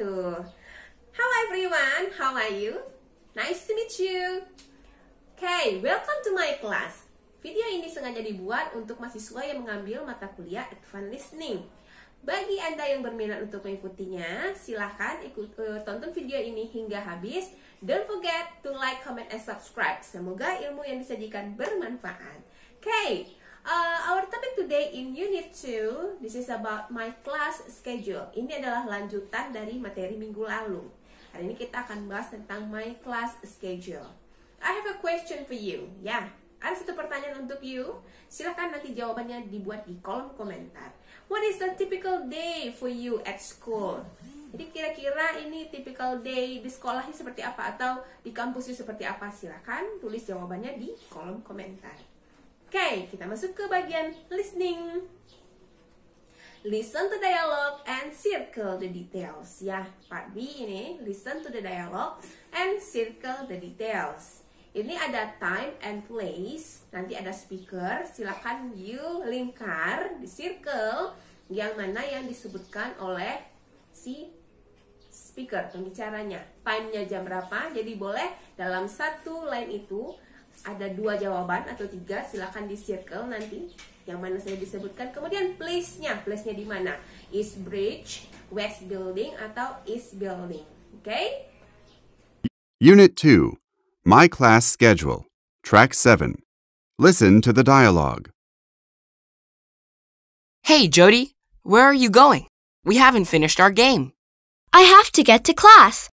wabarakatuh. Hello everyone, how are you? Nice to meet you. Okay, welcome to my class. Video ini sengaja dibuat untuk mahasiswa yang mengambil mata kuliah Advanced Listening. Bagi Anda yang berminat untuk mengikutinya, silahkan tonton video ini hingga habis. Don't forget to like, comment, and subscribe. Semoga ilmu yang disajikan bermanfaat. Okay, our topic today in Unit 2, this is about my class schedule. Ini adalah lanjutan dari materi minggu lalu. Hari ini kita akan bahas tentang my class schedule. I have a question for you. Ya, ada satu pertanyaan untuk you. Silahkan nanti jawabannya dibuat di kolom komentar. What is the typical day for you at school? Jadi kira-kira ini typical day di sekolahnya seperti apa atau di kampusnya seperti apa? Silahkan tulis jawabannya di kolom komentar. Oke, kita masuk ke bagian listening. Listen to dialogue and circle the details. Ya, part B ini listen to the dialogue and circle the details. Ini ada time and place. Nanti ada speaker. Silakan you lingkar di circle yang mana yang disebutkan oleh si speaker, pembicaranya. Time-nya jam berapa? Jadi boleh dalam satu line itu ada 2 jawaban atau 3. Silakan di circle nanti yang mana saya disebutkan. Kemudian place-nya di mana? East Bridge, West Building, atau East Building. Okay? Unit 2, My Class Schedule, Track 7. Listen to the dialogue. Hey, Jody, where are you going? We haven't finished our game. I have to get to class.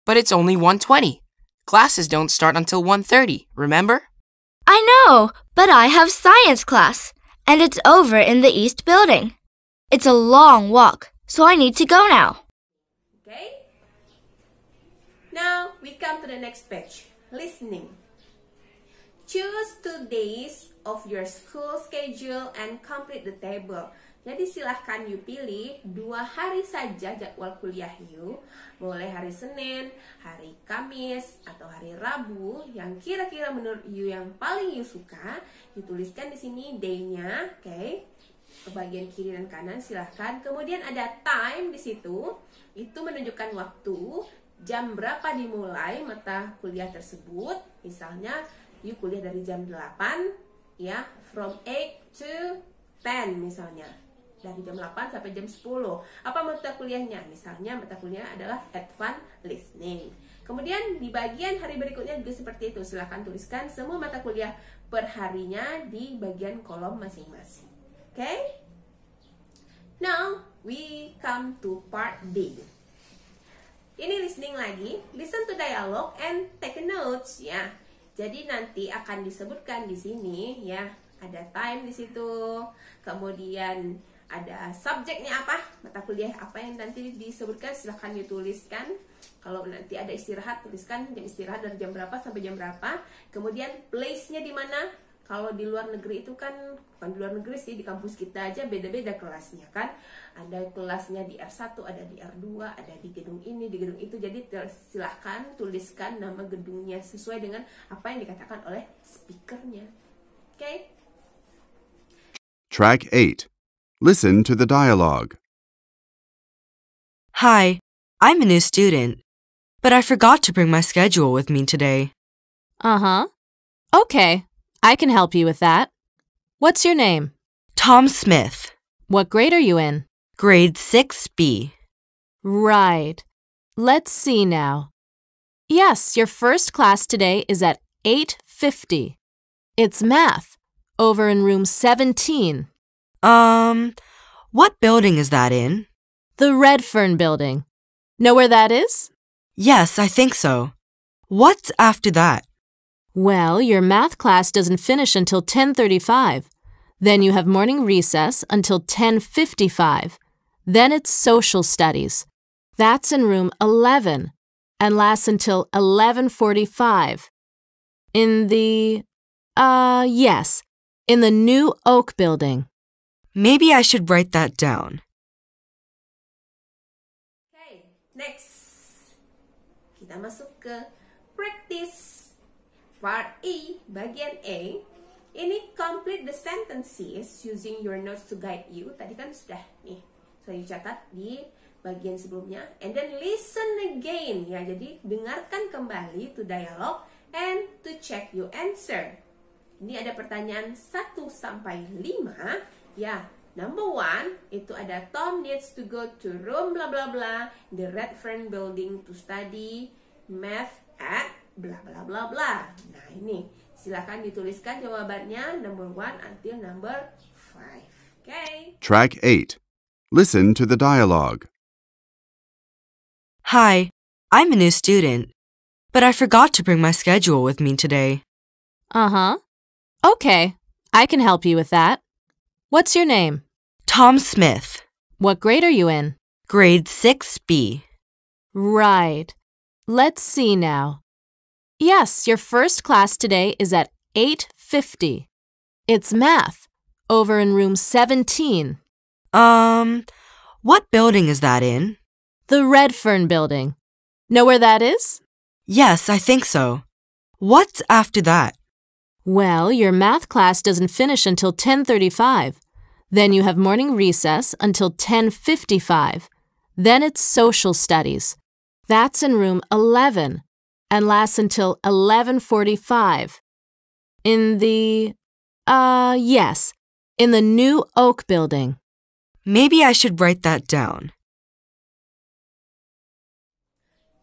But it's only 1:20. Classes don't start until 1:30, remember? I know, but I have science class, and it's over in the East Building. It's a long walk, so I need to go now. Okay? Now, we come to the next page. Listening. Choose 2 days of your school schedule and complete the table. Jadi silahkan you pilih 2 hari saja jadwal kuliah you. Boleh hari Senin, hari Kamis, atau hari Rabu yang kira-kira menurut you yang paling you suka. You tuliskan di sini day-nya, oke? Ke bagian kiri dan kanan silahkan. Kemudian ada time di situ. Itu menunjukkan waktu. Jam berapa dimulai mata kuliah tersebut. Misalnya you kuliah dari jam 8 ya, from 8 to 10 misalnya, dari jam 8 sampai jam 10. Apa mata kuliahnya? Misalnya mata kuliah adalah Advanced Listening. Kemudian di bagian hari berikutnya juga seperti itu. Silahkan tuliskan semua mata kuliah per harinya di bagian kolom masing-masing. Okay? Now we come to part D. Ini listening lagi, listen to dialogue and take notes ya. Jadi nanti akan disebutkan di sini ya, ada time di situ. Kemudian ada subjeknya apa, mata kuliah apa yang nanti disebutkan, silahkan dituliskan. Kalau nanti ada istirahat, tuliskan jam istirahat dari jam berapa sampai jam berapa. Kemudian place-nya di mana. Kalau di luar negeri itu kan, bukan di luar negeri sih, di kampus kita aja beda-beda kelasnya kan. Ada kelasnya di R1, ada di R2, ada di gedung ini, di gedung itu. Jadi silahkan tuliskan nama gedungnya sesuai dengan apa yang dikatakan oleh speakernya. Okay? Track 8. Listen to the dialogue. Hi, I'm a new student, but I forgot to bring my schedule with me today. Uh-huh. Okay, I can help you with that. What's your name? Tom Smith, What grade are you in? grade 6B. Right. Let's see now. Yes, your first class today is at 8:50. It's math, over in room 17. What building is that in? The Redfern Building. Know where that is? Yes, I think so. What's after that? Well, your math class doesn't finish until 10:35. Then you have morning recess until 10:55. Then it's social studies. That's in room 11 and lasts until 11:45. In the, yes, in the New Oak Building. Maybe I should write that down. Okay, next. Kita masuk ke practice. Part E, bagian A. Ini complete the sentences using your notes to guide you. Tadi kan sudah nih, saya catat di bagian sebelumnya, and then listen again. Ya, jadi dengarkan kembali to dialogue and to check your answer. Ini ada pertanyaan 1 sampai 5. Ya, number 1 itu ada Tom needs to go to room bla bla bla the Redfern building to study math at bla bla bla bla. Nah, ini silakan dituliskan jawabannya number 1 until number 5. Okay. Track 8. Listen to the dialogue. Hi, I'm a new student, but I forgot to bring my schedule with me today. Uh-huh. Okay, I can help you with that. What's your name? Tom Smith, What grade are you in? grade 6B. Right. Let's see now. Yes, your first class today is at 8:50. It's math, over in room 17. What building is that in? The Redfern building. Know where that is? Yes, I think so. What's after that? Well, your math class doesn't finish until 10:35. Then you have morning recess until 10:55. Then it's social studies. That's in room 11 and lasts until 11:45. In the New Oak building. Maybe I should write that down.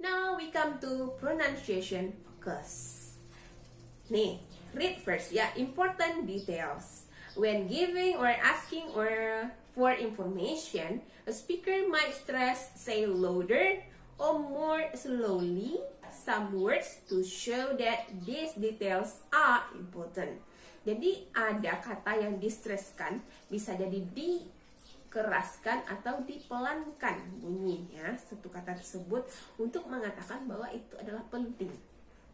Now we come to pronunciation focus. Nih, read first ya, important details. When giving or asking for information, a speaker might stress, say louder or more slowly some words to show that these details are important. Jadi ada kata yang distreskan, bisa jadi dikeraskan atau dipelankan bunyinya satu kata tersebut untuk mengatakan bahwa itu adalah penting.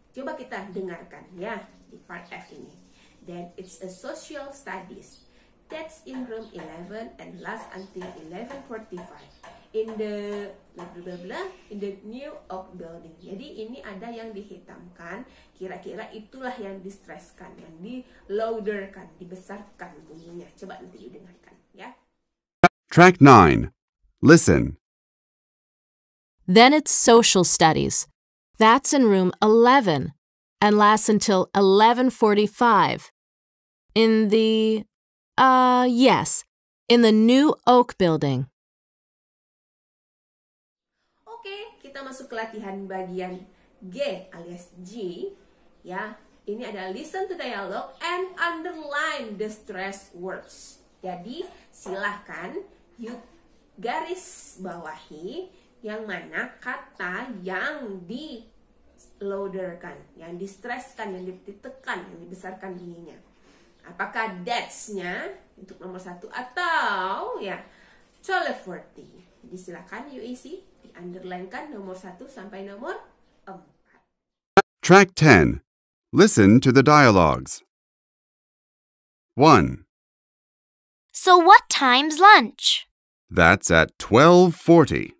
Coba kita dengarkan ya di part F ini. Then it's a social studies. That's in room 11 and lasts until 11:45. In the blah blah blah in the New Oak building. Jadi ini ada yang dihitamkan, kira-kira itulah yang distreskan, yang di-louderkan, dibesarkan bunyinya. Coba nanti didengarkan ya. Track 9. Listen. Then it's social studies. That's in room 11 and lasts until 11:45. In the New Oak building. Oke, kita masuk ke latihan bagian G alias G. Ya, ini ada listen to dialogue and underline the stress words. Jadi, silahkan you garis bawahi yang mana kata yang di-louderkan, yang di-stresskan, yang ditekan, yang dibesarkan bunyinya. Apakah that's-nya untuk nomor 1 atau ya 12:40. Jadi silakan you isi, di-underline-kan nomor 1 sampai nomor 4. Track 10. Listen to the dialogues. 1. So what time's lunch? That's at 12:40.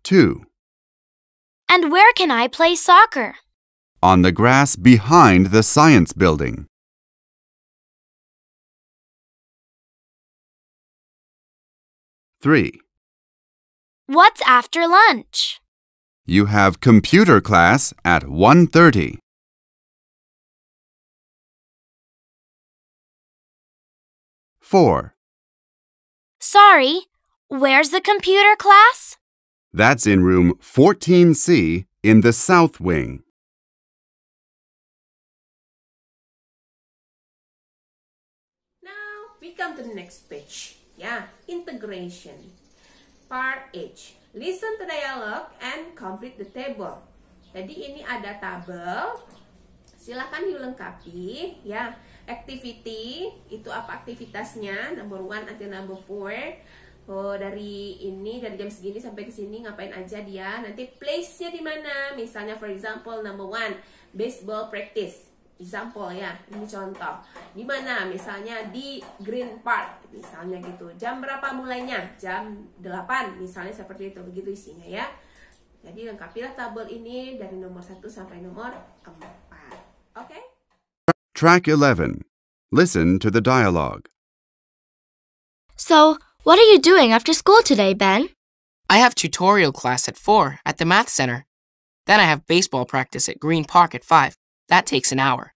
2. And where can I play soccer? On the grass behind the science building. 3. What's after lunch? You have computer class at 1:30. 4. Sorry, where's the computer class? That's in room 14C in the south wing. Now we come to the next page. Ya, integration. Part H. Listen to dialogue and complete the table. Jadi ini ada tabel. Silakan you lengkapi ya. Activity itu apa aktivitasnya? Number 1 until number 4. Oh, dari jam segini sampai ke sini ngapain aja dia? Nanti place-nya di mana? Misalnya for example number 1, baseball practice. Example ya, ini contoh. Di mana? Misalnya di Green Park, misalnya gitu. Jam berapa mulainya? Jam 8, misalnya seperti itu. Begitu isinya ya. Jadi lengkapilah tabel ini dari nomor 1 sampai nomor 4. Oke? Track 11. Listen to the dialogue. So, what are you doing after school today, Ben? I have tutorial class at 4 at the math center. Then I have baseball practice at Green Park at 5. That takes an hour.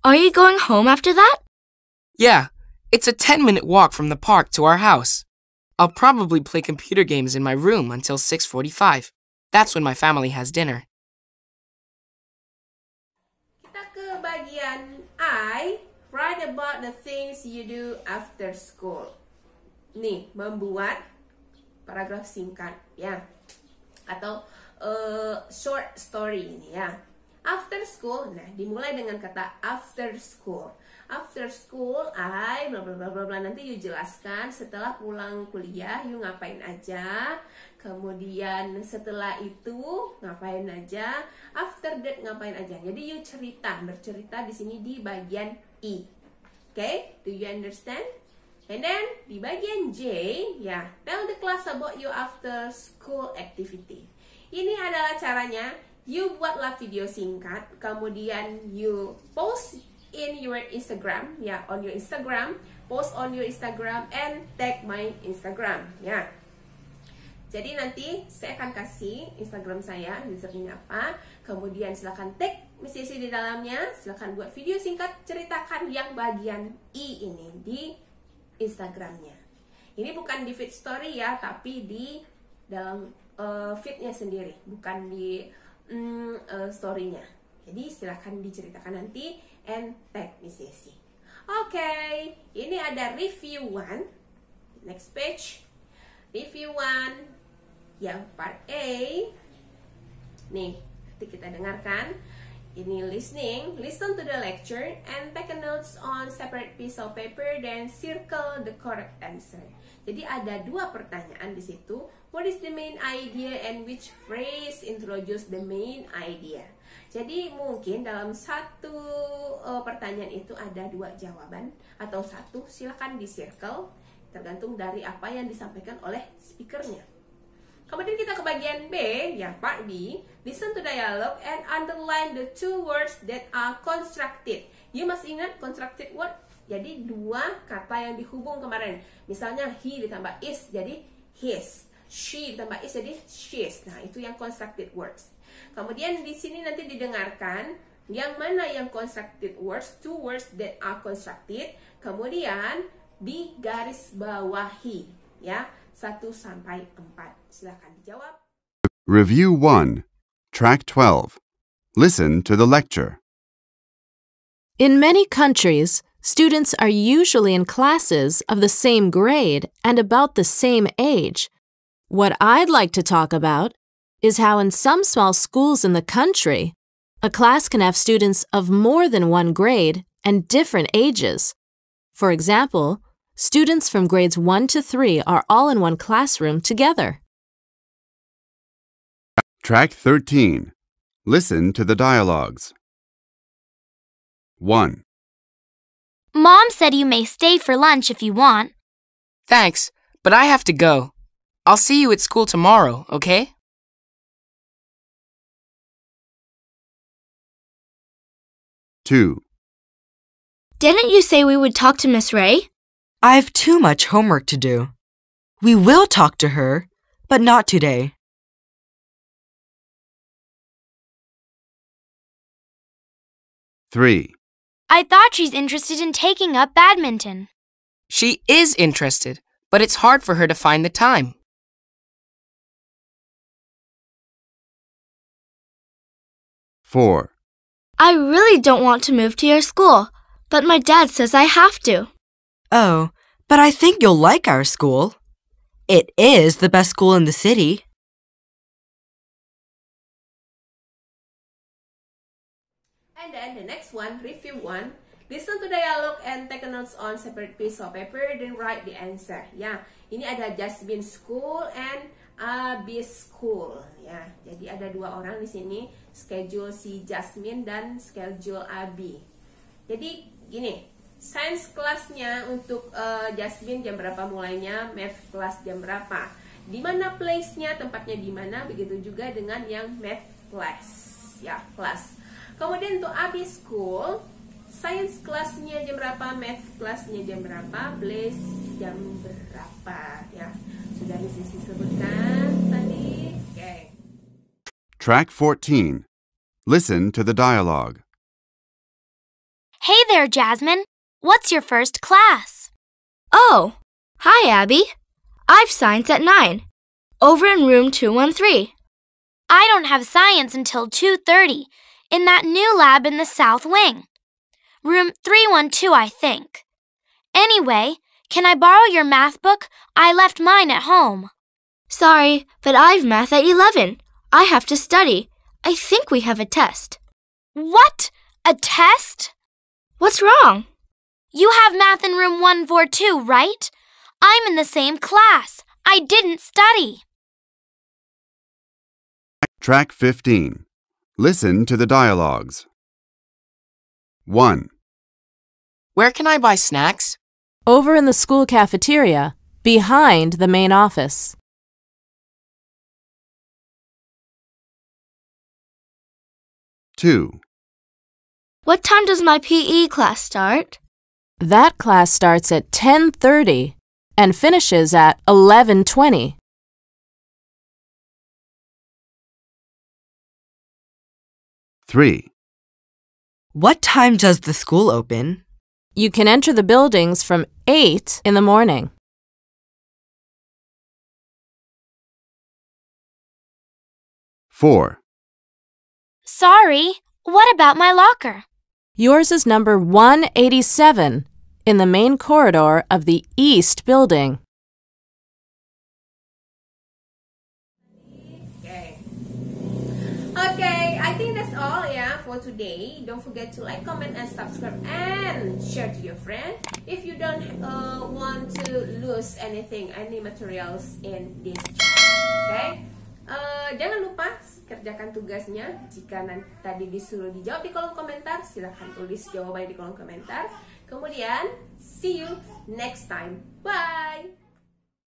Are you going home after that? Yeah, it's a 10-minute walk from the park to our house. I'll probably play computer games in my room until 6:45. That's when my family has dinner. Kita ke bagian I. Write about the things you do after school. Nih, membuat paragraf singkat, ya. Atau short story ini, ya. After school, nah dimulai dengan kata after school. After school, I bla bla bla bla bla. Nanti you jelaskan setelah pulang kuliah you ngapain aja. Kemudian setelah itu ngapain aja. After that ngapain aja. Jadi you bercerita di sini di bagian I. Okay? Do you understand? And then di bagian J, ya, tell the class about your after school activity. Ini adalah caranya. You buatlah video singkat, kemudian you post in your Instagram, ya, on your Instagram, post on your Instagram and tag my Instagram, ya. Jadi nanti saya akan kasih Instagram saya, username apa, kemudian silakan tag Miss Yesi di dalamnya, silakan buat video singkat ceritakan yang bagian I ini di Instagramnya. Ini bukan di feed story ya, tapi di dalam feednya sendiri, bukan di story-nya. Jadi silakan diceritakan nanti and tag Miss Yesi. Oke, ini ada review 1. Next page. Review 1 yang part A. Nih, nanti kita dengarkan. Ini listening. Listen to the lecture and take notes on separate piece of paper, then circle the correct answer. Jadi ada 2 pertanyaan di situ. What is the main idea and which phrase introduce the main idea? Jadi mungkin dalam satu pertanyaan itu ada 2 jawaban atau 1, silakan di circle tergantung dari apa yang disampaikan oleh speakernya. Kemudian kita ke bagian B, ya part B. Listen to dialogue and underline the 2 words that are constructed. You must ingat constructed word. Jadi 2 kata yang dihubung kemarin. Misalnya he ditambah is jadi his. She ditambah is jadi she's. Nah, itu yang constructed words. Kemudian di sini nanti didengarkan yang mana yang constructed words, 2 words that are constructed. Kemudian di garis bawahi, ya, 1 sampai 4. Silakan dijawab. Review 1, Track 12. Listen to the lecture. In many countries, students are usually in classes of the same grade and about the same age. What I'd like to talk about is how in some small schools in the country, a class can have students of more than 1 grade and different ages. For example, students from grades 1 to 3 are all in one classroom together. Track 13. Listen to the dialogues. 1. Mom said you may stay for lunch if you want. Thanks, but I have to go. I'll see you at school tomorrow, okay? Two. Didn't you say we would talk to Miss Ray? I've too much homework to do. We will talk to her, but not today. 3. I thought she's interested in taking up badminton. She is interested, but it's hard for her to find the time. 4. I really don't want to move to your school, but my dad says I have to. Oh, but I think you'll like our school. It is the best school in the city. And then the next one, review 1. Listen to dialogue and take notes on separate piece of paper, then write the answer. Ya, ini ada Jasmine School and Abi School. Ya, jadi ada 2 orang di sini, schedule si Jasmine dan schedule Abi. Jadi gini, science kelasnya untuk Jasmine jam berapa mulainya, math kelas jam berapa, di mana place-nya, tempatnya di mana, begitu juga dengan yang math class, ya kelas. Kemudian untuk Abi School, science kelasnya jam berapa, math kelasnya jam berapa, place jam berapa. lupa ya. Sudah Sisi sebutkan tadi. Okay. Track 14. Listen to the dialogue. Hey there, Jasmine. What's your first class? Oh, hi, Abby. I've science at 9. Over in room 213. I don't have science until 2:30 in that new lab in the south wing. Room 312, I think. Anyway, can I borrow your math book? I left mine at home. Sorry, but I've math at 11. I have to study. I think we have a test. What? A test? What's wrong? You have math in room 142, right? I'm in the same class. I didn't study. Track 15. Listen to the dialogues. 1, Where can I buy snacks? Over in the school cafeteria, behind the main office. 2, What time does my PE class start? That class starts at 10:30 and finishes at 11:20. 3, What time does the school open? You can enter the buildings from 8 in the morning. 4, Sorry, what about my locker? Yours is number 187 in the main corridor of the East Building. Okay, I think that's all ya for today. Don't forget to like, comment, and subscribe, and share to your friend. If you don't want to lose anything, any materials in this channel, okay? Jangan lupa kerjakan tugasnya. Jika tadi disuruh dijawab di kolom komentar, silahkan tulis jawabannya di kolom komentar. Kemudian, see you next time. Bye!